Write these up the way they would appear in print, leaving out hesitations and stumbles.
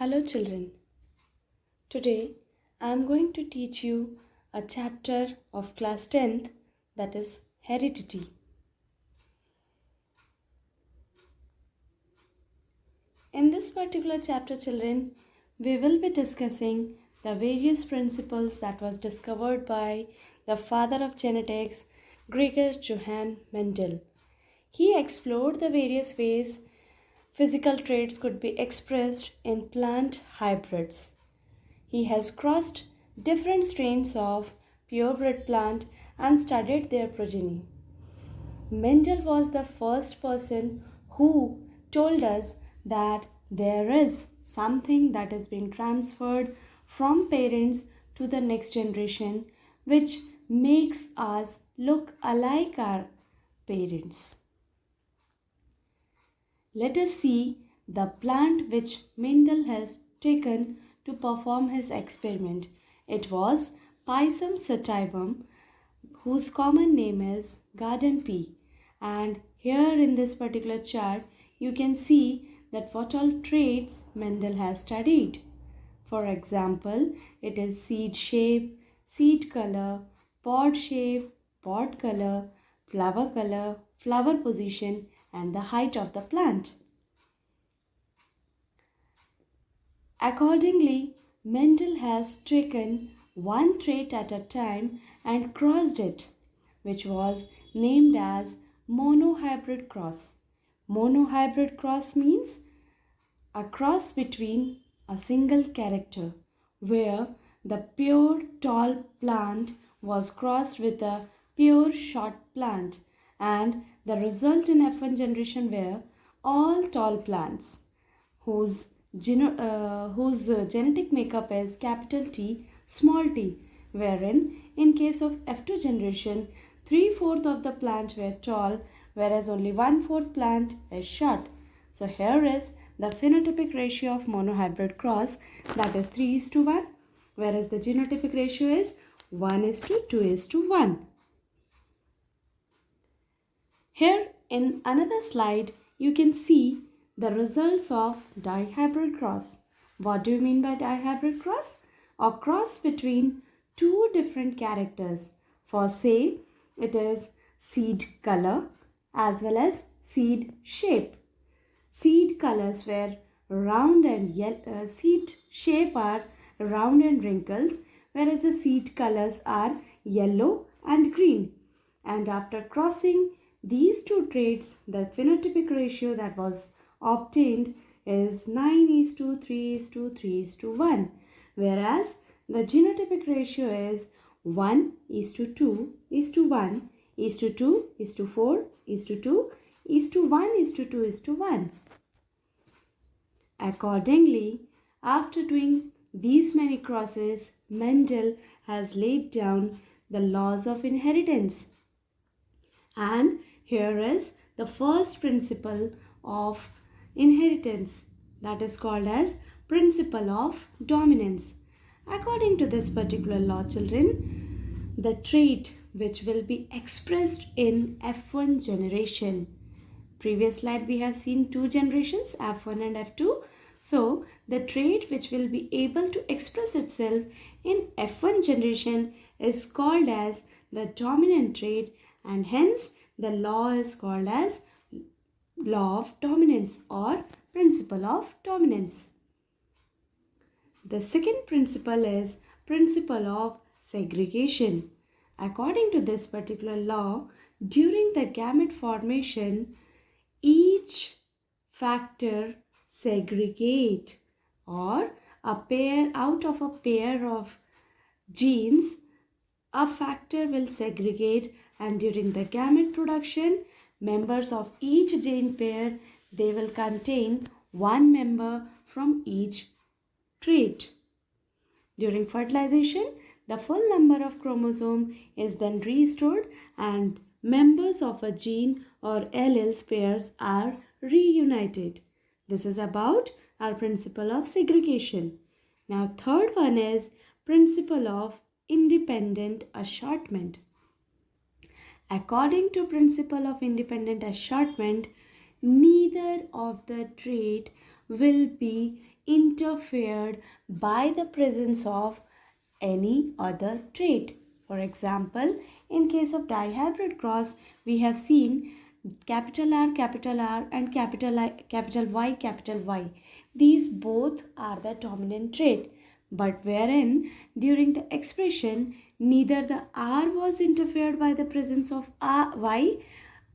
Hello, children. Today I am going to teach you a chapter of class 10th, that is Heredity. In this particular chapter, children, we will be discussing the various principles that was discovered by the father of genetics, Gregor Johann Mendel. He explored the various ways physical traits could be expressed in plant hybrids. He has crossed different strains of purebred plant and studied their progeny. Mendel was the first person who told us that there is something that is being transferred from parents to the next generation which makes us look alike our parents. Let us see the plant which Mendel has taken to perform his experiment. It was Pisum sativum, whose common name is garden pea. And here in this particular chart, you can see that what all traits Mendel has studied. For example, it is seed shape, seed color, pod shape, pod color, flower position, and the height of the plant. Accordingly, Mendel has taken one trait at a time and crossed it, which was named as monohybrid cross. Monohybrid cross means a cross between a single character, where the pure tall plant was crossed with a pure short plant, and the result in F1 generation were all tall plants whose genetic makeup is capital T, small t, wherein in case of F2 generation, 3/4 of the plant were tall, whereas only 1/4 plant is short. So here is the phenotypic ratio of monohybrid cross, that is 3:1, whereas the genotypic ratio is 1:2:1. Here in another slide, you can see the results of dihybrid cross. What do you mean by dihybrid cross? A cross between two different characters. For say, it is seed color as well as seed shape. Seed colors were round and seed shape are round and wrinkles, whereas the seed colors are yellow and green. And after crossing these two traits, the phenotypic ratio that was obtained is 9:3:3:1, whereas the genotypic ratio is 1:2:2:4:2:1:2:1. Accordingly, after doing these many crosses, Mendel has laid down the laws of inheritance. And here is the first principle of inheritance, that is called as principle of dominance. According to this particular law, children, the trait which will be expressed in F1 generation. Previous slide we have seen two generations, F1 and F2. So the trait which will be able to express itself in F1 generation is called as the dominant trait, and hence the law is called as law of dominance or principle of dominance. The second principle is principle of segregation. According to this particular law, during the gamete formation, each factor segregate, or a pair out of a pair of genes, a factor will segregate, and during the gamete production, members of each gene pair, they will contain one member from each trait. During fertilization, the full number of chromosome is then restored and members of a gene or alleles pairs are reunited. This is about our principle of segregation. Now third one is principle of independent assortment. According to principle of independent assortment, neither of the trait will be interfered by the presence of any other trait. For example, in case of dihybrid cross, we have seen capital R and capital I, capital Y, capital Y. These both are the dominant trait, but wherein during the expression neither the R was interfered by the presence of Y,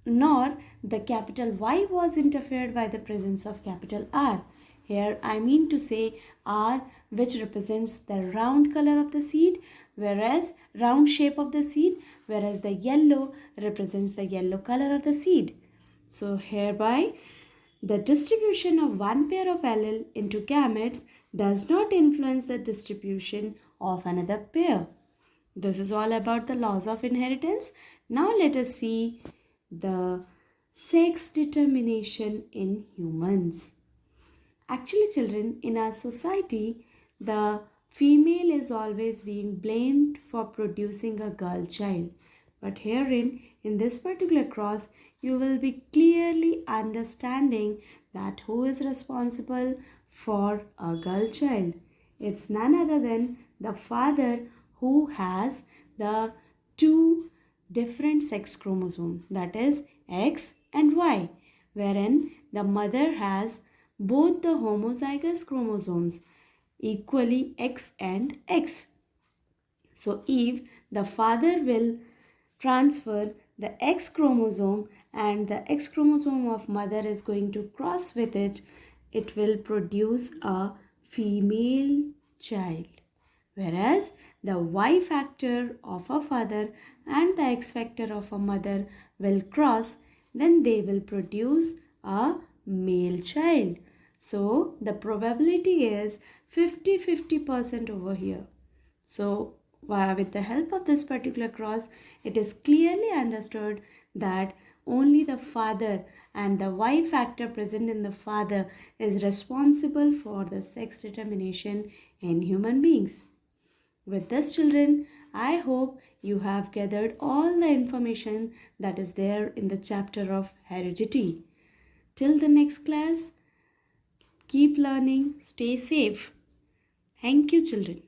nor the capital Y was interfered by the presence of capital R. Here I mean to say R, which represents the round color of the seed, whereas round shape of the seed, whereas the yellow represents the yellow color of the seed. So hereby the distribution of one pair of allele into gametes does not influence the distribution of another pair. This is all about the laws of inheritance. Now let us see the sex determination in humans. Actually, children, in our society, the female is always being blamed for producing a girl child. But herein, in this particular cross, you will be clearly understanding that who is responsible for a girl child. It's none other than the father who has the two different sex chromosomes, that is X and Y, wherein the mother has both the homozygous chromosomes equally X and X. So if the father will transfer the X chromosome and the X chromosome of mother is going to cross with it, it will produce a female child. Whereas the Y factor of a father and the X factor of a mother will cross, then they will produce a male child. So the probability is 50-50% over here. So with the help of this particular cross, it is clearly understood that only the father and the Y factor present in the father is responsible for the sex determination in human beings. With this, children, I hope you have gathered all the information that is there in the chapter of heredity. Till the next class, keep learning, stay safe. Thank you, children.